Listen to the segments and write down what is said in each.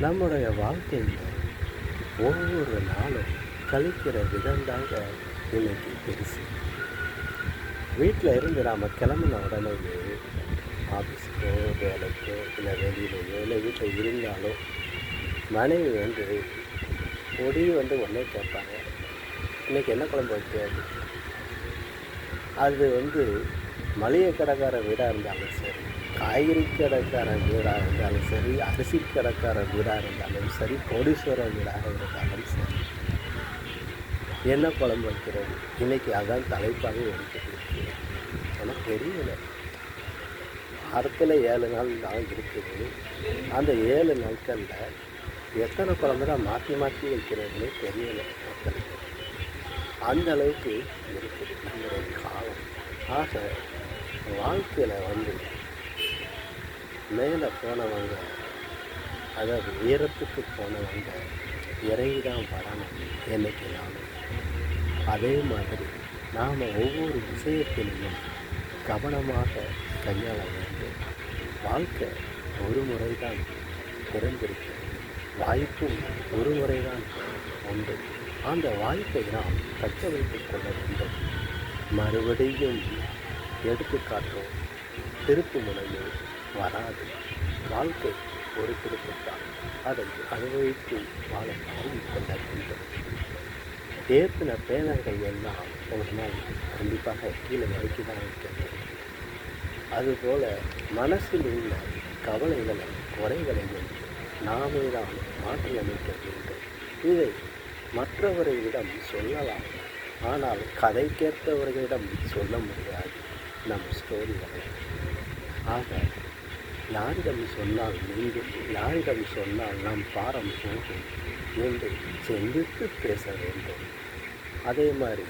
நம்முடைய வாழ்க்கையில் ஒவ்வொரு நாளும் கழிக்கிற விதம்தாங்க இன்னைக்கு பெருசு. வீட்டில் இருந்து நாம் கிளம்புன உடனேயே ஆஃபீஸுக்கோ வேலைக்கோ இல்லை வெளியிலையோ இல்லை வீட்டில் இருந்தாலும் மனைவி உடனே கேட்பாங்க, இன்றைக்கி என்ன குழம்பு வைக்காது. அது மளிகை கடைக்கார வீடாக இருந்தாலும் சரி, காய்கறி கடைக்கார வீடாக இருந்தாலும் சரி, அரிசி கடைக்கார வீடாக இருந்தாலும் சரி, கோடீஸ்வரர் வீடாக இருந்தாலும் சரி, என்ன குழம்பு வைக்கிறது இன்றைக்கி அதான் தலைப்பாகவே எடுத்துட்டு இருக்கு. எனக்கு தெரியல, வாரத்தில் 7 நாள் தான் இருக்குது. அந்த 7 நாட்களில் எத்தனை குழம்பு தான் மாற்றி மாற்றி வைக்கிறதுன்னு தெரியல மக்களுக்கு. அந்த அளவுக்கு இருக்குது நம்முடைய காலம். ஆக வாழ்க்கையில் மேலே போனவங்க, அதாவது உயரத்துக்கு போனவங்க இறங்கி தான் வரணும் என்னைக்கு நானும். அதே மாதிரி நாம் ஒவ்வொரு விஷயத்திலையும் கவனமாக கையாள வேண்டும். வாழ்க்கை ஒரு முறை தான் பிறந்திருக்கிறது, வாய்ப்பும் ஒரு முறை தான் உண்டு. அந்த வாய்ப்பை நாம் தக்க வைத்துக் கொள்ள வேண்டும். மறுபடியும் எடுத்துக்காட்டும் திருப்பு முனையும் வராது. வாழ்க்கை ஒரு திருப்புத்தான், அதை அனுபவித்து வாழ கொள்ள வேண்டும். ஏற்றின பேனர்கள் எல்லாம் ஒரு நாள் கண்டிப்பாக கீழே இறக்கி தான் இருக்கிறது. அதுபோல் மனசில் உள்ள கவலைகளை குறைகளையும் நாமே தான் மாற்றியமைக்க வேண்டும். இதை மற்றவர்களிடம் சொல்லலாம், ஆனால் கதை கேட்பவர்களிடம் சொல்ல முடியாது நம் ஸ்டோரிகளை. ஆக யாரிடம் சொன்னால் நீங்கும், யாரிடம் சொன்னால் நம் பாரம் போகும் என்று சிந்தித்து பேச வேண்டும். அதே மாதிரி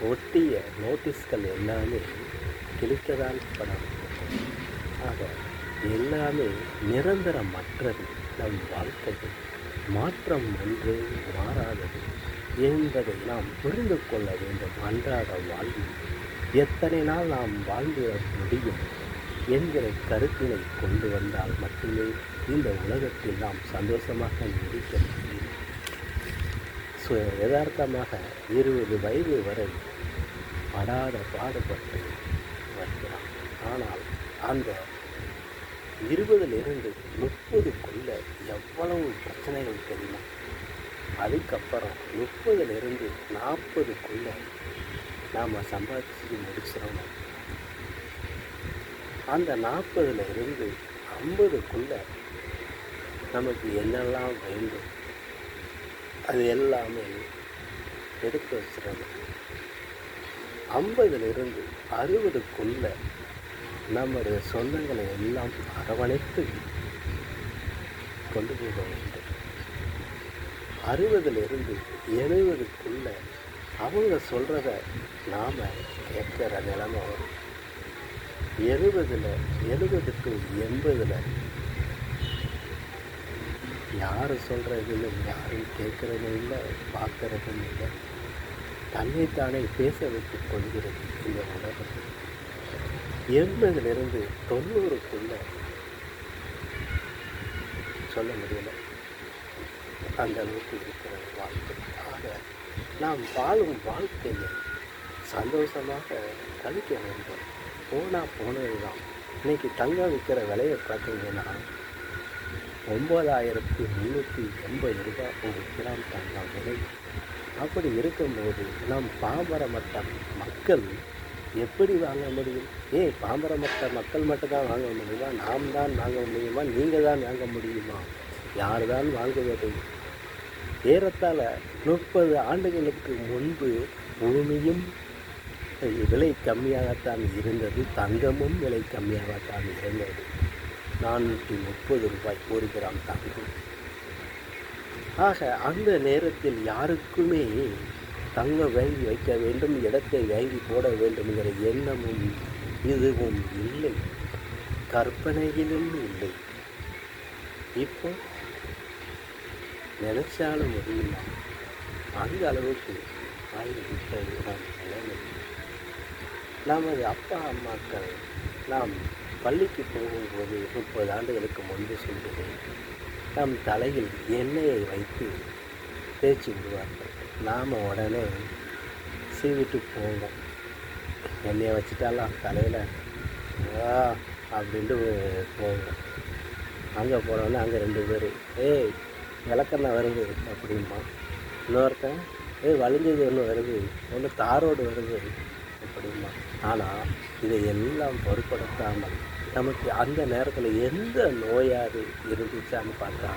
ஒட்டிய நோட்டீஸ்கள் எல்லாமே கிழிக்கதான் பட வேண்டும். ஆக எல்லாமே நிரந்தரமற்றது. நம் வாழ்க்கையில் மாற்றம் ஒன்று மாறாதது என்பதை நாம் புரிந்து கொள்ள வேண்டும். அன்றாட வாழ்வில் எத்தனை நாள் நாம் வாழ்ந்து முடியும் என்கிற கருத்தினை கொண்டு வந்தால் மட்டுமே இந்த உலகத்தில் நாம் சந்தோஷமாக நீடிக்க முடியும். யதார்த்தமாக 20 வயது வரை படாத பாடுபட்டு வருகிறான். ஆனால் அந்த 20லிருந்து 30க்குள்ள எவ்வளவு பிரச்சனைகள் தெரியுமா? அதுக்கப்புறம் 30லிருந்து 40க்குள்ள நாம் சம்பாதிச்சு முடிச்சிடணும். அந்த 40லிருந்து 50க்குள்ள நமக்கு என்னெல்லாம் வேண்டும் அது எல்லாமே எடுத்து வச்சிடணும். 50லிருந்து 60க்குள்ள நம்முடைய சொந்தங்களை எல்லாம் அரவணைத்து கொண்டு போக வேண்டும். 60லிருந்து 70க்குள்ள அவங்க சொல்கிறத நாம் கேட்குற நிலைமை வரும். 70 to 80 யார் சொல்கிறதுன்னு யாரும் கேட்குறதும் இல்லை, பார்க்குறதும் இல்லை. தன்னைத்தானே பேச வைத்துக் கொள்கிறது இந்த உலகம். 80லிருந்து 90க்குள்ள சொல்ல முடியல, அந்த அளவுக்கு இருக்கிற வாழ்க்கை. ஆக நாம் வாழும் வாழ்க்கையை சந்தோஷமாக கழிக்க வேண்டும். போனது தான். இன்றைக்கி தங்கம் விற்கிற விலையை பார்த்தீங்கன்னா 9,380 ரூபாய் ஒரு கிராம் தங்கம் விலை. அப்படி இருக்கும்போது நம் பாமரமற்ற மக்கள் எப்படி வாங்க முடியும்? பாமரமற்ற மக்கள் மட்டும்தான் வாங்க முடியுமா? நாம் தான் வாங்க முடியுமா? நீங்கள் தான் வாங்க முடியுமா? யார் தான் வாங்குவது? ஏறத்தாழ 30 ஆண்டுகளுக்கு முன்பு பூமியும் விலை கம்மியாகத்தான் இருந்தது, தங்கமும் விலை கம்மியாகத்தான் இருந்தது. 430 ரூபாய் ஒரு கிராம் தங்கம். ஆக அந்த நேரத்தில் யாருக்குமே தங்கம் வாங்கி வைக்க வேண்டும், இடத்தை வாங்கி போட வேண்டும்ங்கிற எண்ணமும் இதுவும் இல்லை, கற்பனையிலும் இல்லை. இப்போ நினைச்சாலும் முடியுமா? அந்த அளவுக்கு ஆகிவிட்டது நம் நிலைமை. நமது அப்பா அம்மாக்கள் நாம் பள்ளிக்கு போகும்போது 30 ஆண்டுகளுக்கு முன்பு சொல்கிறேன், நம் தலையில் எண்ணெயை வைத்து தேய்ச்சி விடுவார்கள். நாம் உடனே சீவிட்டு போவோம். எண்ணெயை வச்சுட்டாலாம் தலையில் வா அப்படின்ட்டு போவோம். அங்கே போனோடனே அங்கே 2 பேர் ஏய் விளக்கெண்ணெய் வருது அப்படின்பா. இன்னொருத்தன் வலிஞ்சது ஒன்று வருது, ஒன்று தாரோடு வருது அப்படின்பா. ஆனால் இதை எல்லாம் பொருட்படுத்தாமல் நமக்கு அந்த நேரத்தில் எந்த நோயாது இருந்துச்சான்னு பார்த்தா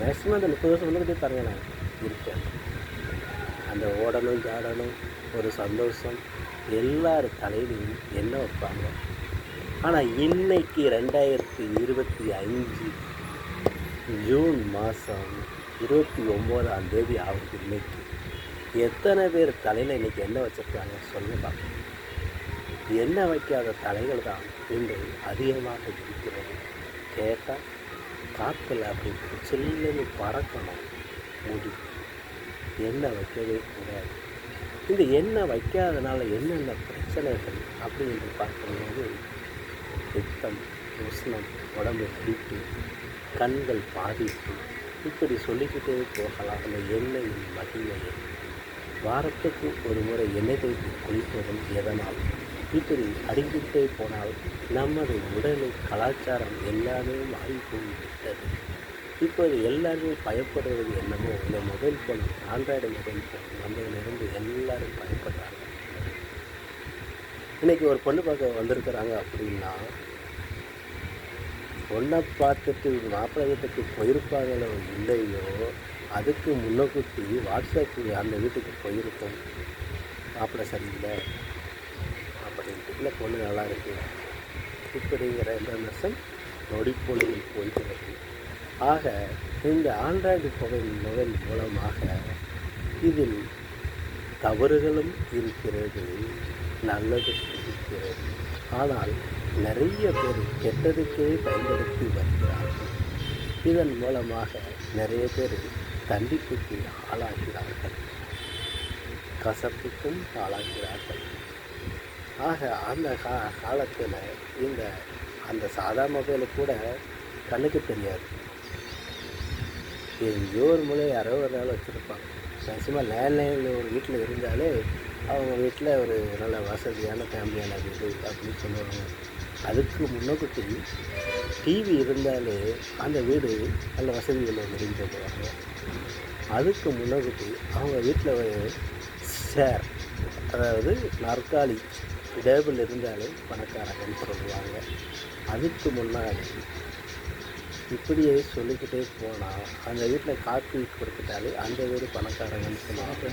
மேக்ஸிமம் அந்த 30 வருஷம் வந்துக்கிட்டே பாருங்களேன் இருக்கேன். அந்த ஓடணும் ஜாடணும் ஒரு சந்தோஷம் எல்லார் தலையிலையும் என்ன வைப்பாங்க. ஆனால் இன்னைக்கு 2025 ஜூன் மாதம் 29ஆம் தேதி ஆகுது. இன்னைக்கு எத்தனை பேர் தலையில் இன்றைக்கி என்ன வச்சுருக்காங்க சொல்லலாம். எண்ணெய் வைக்காத தலைகள் தான் இன்று அதிகமாக இருக்கிறது. கேட்டால் காற்றுல அப்படி சில்லுன்னு பறக்கணும் முடி. எண்ணெய் வைக்கவே கூடாது. இந்த எண்ணெய் வைக்காதனால என்னென்ன பிரச்சனைகள் அப்படின்னு பார்க்கும்போது ரத்தம், உஷ்ணம், உடம்பு பிடிப்பு, கண்கள் பாதிப்பு, இப்படி சொல்லிக்கிட்டே போகலாம். அந்த எண்ணெயின் மகிமையை வாரத்துக்கு ஒரு முறை எண்ணெய் தேய்த்து குளிப்பதும் எதனால் இப்படி அடிக்கிட்டே போனால் நமது உடலில் கலாச்சாரம் எல்லாமே மாறி போய்விட்டது. இப்போது எல்லாருமே பயப்படுறது என்னமோ இந்த mobile phone, Android mobile phone வந்ததுலேருந்து எல்லாரும் பயப்படுறாங்க. இன்றைக்கி ஒரு பொண்ணு பார்க்க வந்திருக்கிறாங்க அப்படின்னா பொண்ணை பார்த்துட்டு மாப்பிள்ளை வீட்டுக்கு போயிருப்பாங்களோ இல்லையோ அதுக்கு முன்னக்கூட்டி வாட்ஸ்அப்பு அந்த வீட்டுக்கு போயிருக்கோம். மாப்பிள்ளை சரியில்லை அப்படின்ட்டு, இல்லை பொண்ணு நல்லா இருக்கு இப்படிங்கிற இன்ஃபர்மேஷன் நொடிப்பொழுதில் போய்கிறது. ஆக இந்த ஆண்ட்ராய்டு மொபைல் மூலமாக இதில் தவறுகளும் இருக்கிறது, நல்லது இருக்கிறது. ஆனால் நிறைய பேர் கெட்டதுக்கே பயன்படுத்தி வருகிறார்கள். இதன் மூலமாக நிறைய பேர் தண்டிப்புக்கு ஆளாகிறார்கள், கசப்புக்கும் ஆளாகிறார்கள். ஆக அந்த காலத்தில் அந்த சாதா மொபைலு கூட கண்ணுக்கு தெரியாது. எங்கேயோ ஒரு மூலையை யாரோ ஒரு நாள் வச்சுருப்பாங்க. மேக்ஸிமம் லேண்ட்லைன் ஒரு வீட்டில் இருந்தாலே அவங்க வீட்டில் ஒரு நல்ல வசதியான ஃபேமிலியான வீடு அப்படின்னு சொல்லுவாங்க. அதுக்கு முன்னக்கூட்டி டிவி இருந்தாலே அந்த வீடு நல்ல வசதிகளை முடிஞ்சு போவாங்க. அதுக்கு முன்னக்கூட்டி அவங்க வீட்டில் ஒரு சேர், அதாவது நாற்காலி டேபிள் இருந்தாலே பணக்காரங்கன்னு சொல்லுவாங்க. அதுக்கு முன்னாடி இப்படியே சொல்லிக்கிட்டே போனால் அந்த வீட்டில் காப்பி கொடுத்துட்டாலே அந்த வீடு பணக்காரங்கன்னு சொல்லுவாங்க.